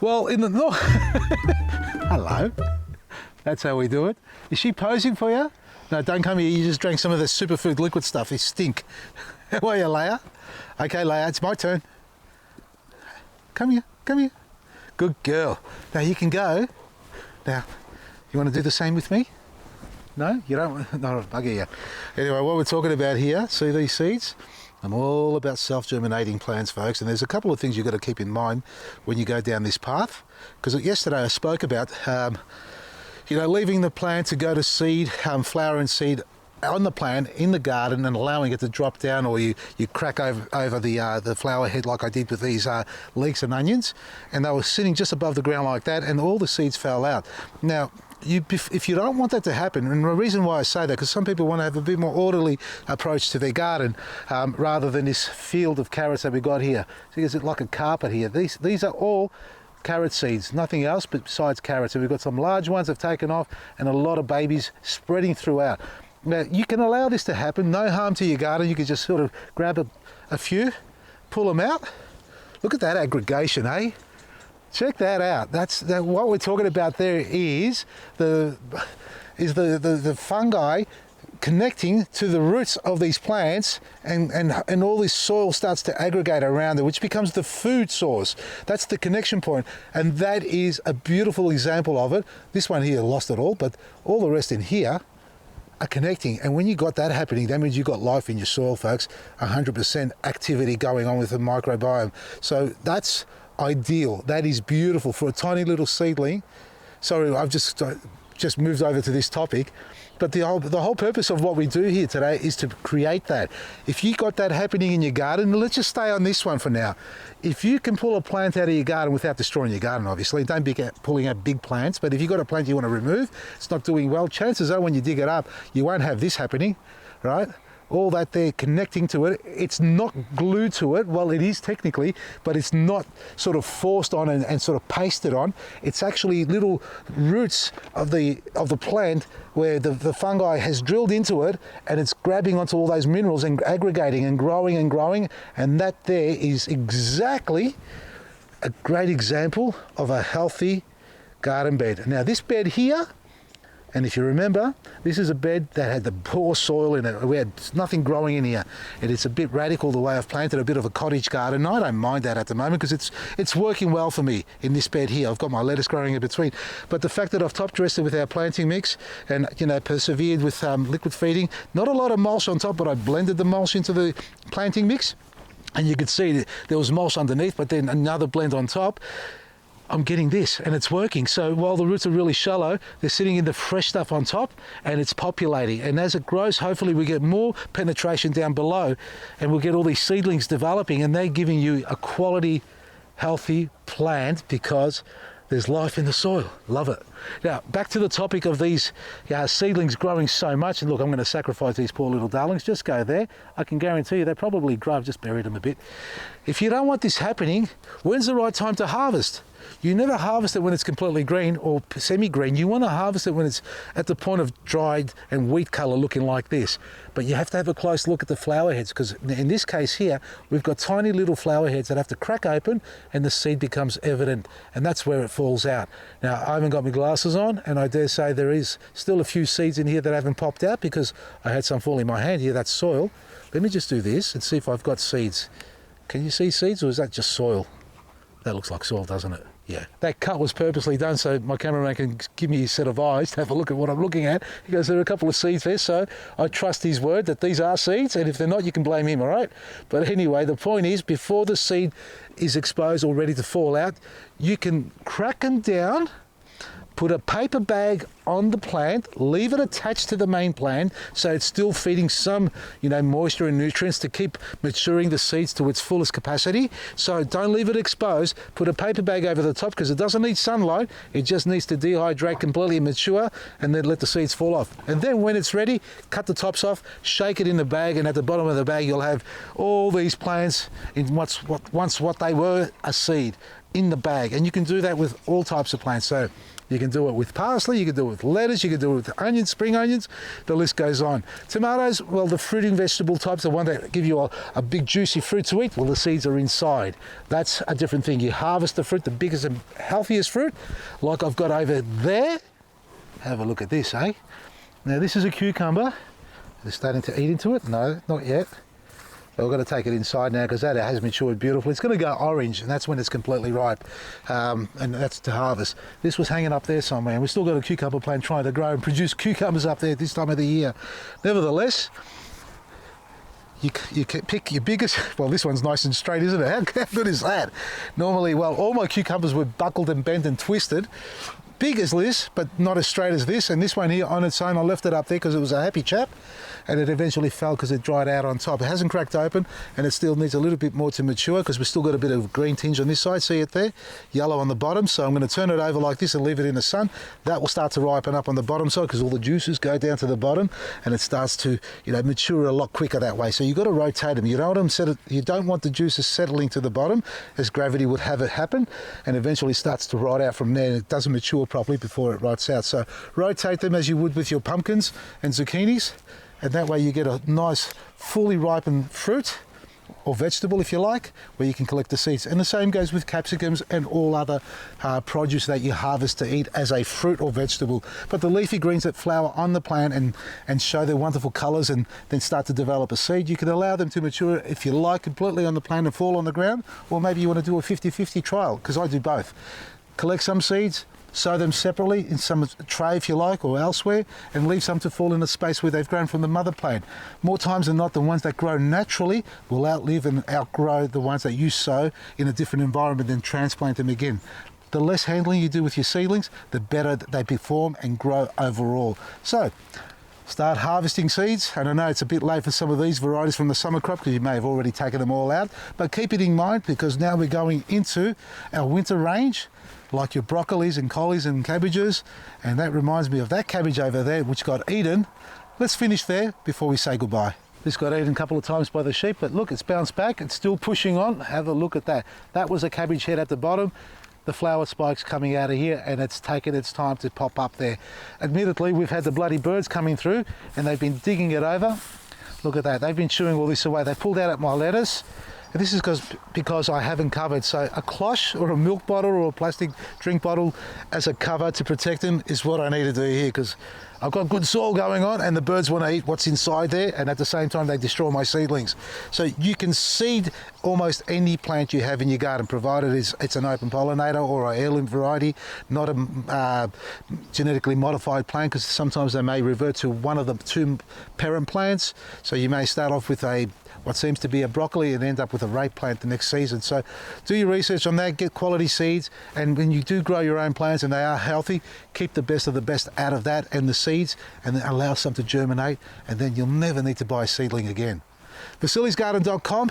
Well, in the north... Hello. That's how we do it. Is she posing for you? No, don't come here. You just drank some of the superfood liquid stuff. They stink. How are you, Leia? Okay, Leia, it's my turn. Come here, come here. Good girl. Now you can go. Now, you want to do the same with me? No? You don't? No, bugger you. Anyway, what we're talking about here, see these seeds? I'm all about self-germinating plants, folks, and there's a couple of things you've got to keep in mind when you go down this path. Because yesterday I spoke about, leaving the plant to go to seed, flower and seed on the plant in the garden and allowing it to drop down, or you crack over the flower head like I did with these leeks and onions, and they were sitting just above the ground like that, and all the seeds fell out. Now, if you don't want that to happen, and the reason why I say that, because some people want to have a bit more orderly approach to their garden rather than this field of carrots that we got here. See, it's like a carpet here. These are all carrot seeds, nothing else but besides carrots. And we've got some large ones that have taken off and a lot of babies spreading throughout. Now, you can allow this to happen, no harm to your garden. You can just sort of grab a few, pull them out. Look at that aggregation, eh? Check that out. What we're talking about there is the fungi connecting to the roots of these plants, and all this soil starts to aggregate around it, which becomes the food source. That's the connection point, and that is a beautiful example of it. This one here lost it all, but all the rest in here are connecting. And when you got that happening, that means you got life in your soil, folks. 100% activity going on with the microbiome. So that's ideal. That is beautiful for a tiny little seedling. Sorry, I've just moved over to this topic, but the whole purpose of what we do here today is to create that. If you got that happening in your garden, let's just stay on this one for now. If you can pull a plant out of your garden without destroying your garden, obviously, don't be pulling out big plants, but if you've got a plant you want to remove, it's not doing well, chances are when you dig it up, you won't have this happening, right? All that there connecting to it, it's not glued to it. Well, it is technically, but it's not sort of forced on and sort of pasted on. It's actually little roots of the plant where the fungi has drilled into it, and it's grabbing onto all those minerals and aggregating and growing, and that there is exactly a great example of a healthy garden bed. Now this bed here, and if you remember, this is a bed that had the poor soil in it. We had nothing growing in here. And it's a bit radical the way I've planted, a bit of a cottage garden. I don't mind that at the moment because it's working well for me in this bed here. I've got my lettuce growing in between. But the fact that I've top dressed it with our planting mix and, persevered with liquid feeding, not a lot of mulch on top, but I blended the mulch into the planting mix. And you could see there was mulch underneath, but then another blend on top. I'm getting this, and it's working. So while the roots are really shallow, they're sitting in the fresh stuff on top, and it's populating. And as it grows, hopefully we get more penetration down below, and we'll get all these seedlings developing, and they're giving you a quality, healthy plant because there's life in the soil. Love it. Now, back to the topic of these seedlings growing so much. And look, I'm going to sacrifice these poor little darlings. Just go there. I can guarantee you they probably grow. I've just buried them a bit. If you don't want this happening, when's the right time to harvest? You never harvest it when it's completely green or semi-green. You want to harvest it when it's at the point of dried and wheat colour looking like this. But you have to have a close look at the flower heads, because in this case here, we've got tiny little flower heads that have to crack open and the seed becomes evident, and that's where it falls out. Now, I haven't got my glasses on, and I dare say there is still a few seeds in here that haven't popped out because I had some fall in my hand here. That's soil. Let me just do this and see if I've got seeds. Can you see seeds, or is that just soil? That looks like soil, doesn't it? Yeah, that cut was purposely done so my cameraman can give me a set of eyes to have a look at what I'm looking at. He goes, there are a couple of seeds there, so I trust his word that these are seeds, and if they're not, you can blame him, all right? But anyway, the point is, before the seed is exposed or ready to fall out, you can crack them down, put a paper bag on the plant, leave it attached to the main plant so it's still feeding some, moisture and nutrients to keep maturing the seeds to its fullest capacity. So don't leave it exposed. Put a paper bag over the top because it doesn't need sunlight. It just needs to dehydrate completely and mature, and then let the seeds fall off. And then when it's ready, cut the tops off, shake it in the bag, and at the bottom of the bag you'll have all these plants in once what they were, a seed. in the bag. And you can do that with all types of plants. So you can do it with parsley, you can do it with lettuce, you can do it with onions, spring onions, the list goes on. Tomatoes, well, the fruiting vegetable types, the one that give you a big juicy fruit to eat, well, the seeds are inside. That's a different thing. You harvest the fruit, the biggest and healthiest fruit, like I've got over there. Have a look at this, eh? Now this is a cucumber. They're starting to eat into it. No, not yet. We're going to take it inside now because that has matured beautifully. It's going to go orange, and that's when it's completely ripe, and that's to harvest. This was hanging up there somewhere, and we've still got a cucumber plant trying to grow and produce cucumbers up there at this time of the year. Nevertheless, you can pick your biggest. Well, this one's nice and straight, isn't it? How good is that? Normally, well, all my cucumbers were buckled and bent and twisted. Big as this, but not as straight as this. And this one here on its own, I left it up there because it was a happy chap, and it eventually fell because it dried out on top. It hasn't cracked open, and it still needs a little bit more to mature because we've still got a bit of green tinge on this side. See it there? Yellow on the bottom. So I'm going to turn it over like this and leave it in the sun. That will start to ripen up on the bottom side because all the juices go down to the bottom, and it starts to, mature a lot quicker that way. So you've got to rotate them. You don't want the juices settling to the bottom as gravity would have it happen, and eventually starts to rot out from there. It doesn't mature properly before it rots out. So rotate them as you would with your pumpkins and zucchinis, and that way you get a nice fully ripened fruit or vegetable, if you like, where you can collect the seeds. And the same goes with capsicums and all other produce that you harvest to eat as a fruit or vegetable. But the leafy greens that flower on the plant and show their wonderful colors and then start to develop a seed, you can allow them to mature, if you like, completely on the plant and fall on the ground, or maybe you want to do a 50-50 trial, because I do both. Collect some seeds, sow them separately in some tray if you like, or elsewhere, and leave some to fall in a space where they've grown from the mother plant. More times than not, the ones that grow naturally will outlive and outgrow the ones that you sow in a different environment and transplant them again. The less handling you do with your seedlings, the better they perform and grow overall. So start harvesting seeds, and I know it's a bit late for some of these varieties from the summer crop because you may have already taken them all out, but keep it in mind because now we're going into our winter range, like your broccolis and collies and cabbages, and that reminds me of that cabbage over there which got eaten. Let's finish there before we say goodbye. This got eaten a couple of times by the sheep, but look, it's bounced back, it's still pushing on. Have a look at that. That was a cabbage head at the bottom. The flower spike's coming out of here, and it's taken its time to pop up there. Admittedly, we've had the bloody birds coming through and they've been digging it over. Look at that, they've been chewing all this away. They pulled out at my lettuce. And this is because I haven't covered. So a cloche or a milk bottle or a plastic drink bottle as a cover to protect them is what I need to do here, because I've got good soil going on and the birds want to eat what's inside there, and at the same time they destroy my seedlings. So you can seed almost any plant you have in your garden, provided it's an open pollinator or an heirloom variety, not a genetically modified plant, because sometimes they may revert to one of the two parent plants. So you may start off with what seems to be a broccoli and end up with a rape plant the next season. So do your research on that, get quality seeds, and when you do grow your own plants and they are healthy, keep the best of the best out of that and the seeds, and then allow some to germinate, and then you'll never need to buy a seedling again. VasilisGarden.com.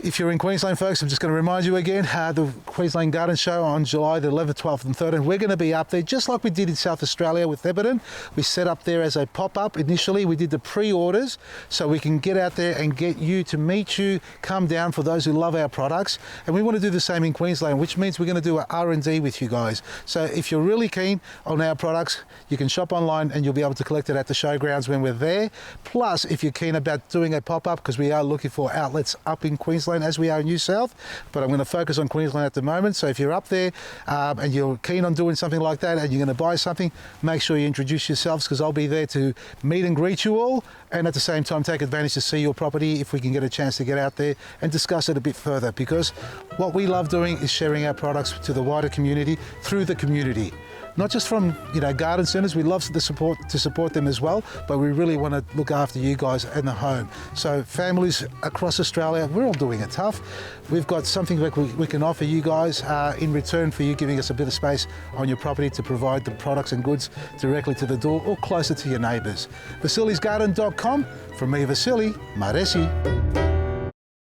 If you're in Queensland, folks, I'm just going to remind you again, the Queensland Garden Show on July the 11th, 12th and 13th. We're going to be up there just like we did in South Australia with Theberton. We set up there as a pop-up. Initially, we did the pre-orders so we can get out there and get you to meet you, come down for those who love our products. And we want to do the same in Queensland, which means we're going to do an R&D with you guys. So if you're really keen on our products, you can shop online and you'll be able to collect it at the showgrounds when we're there. Plus, if you're keen about doing a pop-up, because we are looking for outlets up in Queensland as we are in New South, but I'm going to focus on Queensland at the moment. So if you're up there and you're keen on doing something like that and you're going to buy something, make sure you introduce yourselves, because I'll be there to meet and greet you all, and at the same time take advantage to see your property if we can get a chance to get out there and discuss it a bit further, because what we love doing is sharing our products to the wider community through the community. Not just from garden centres, we love to support them as well, but we really want to look after you guys and the home. So families across Australia, we're all doing it tough. We've got something that we can offer you guys in return for you giving us a bit of space on your property to provide the products and goods directly to the door or closer to your neighbours. VasilisGarden.com. From me, Vasili, Maresi.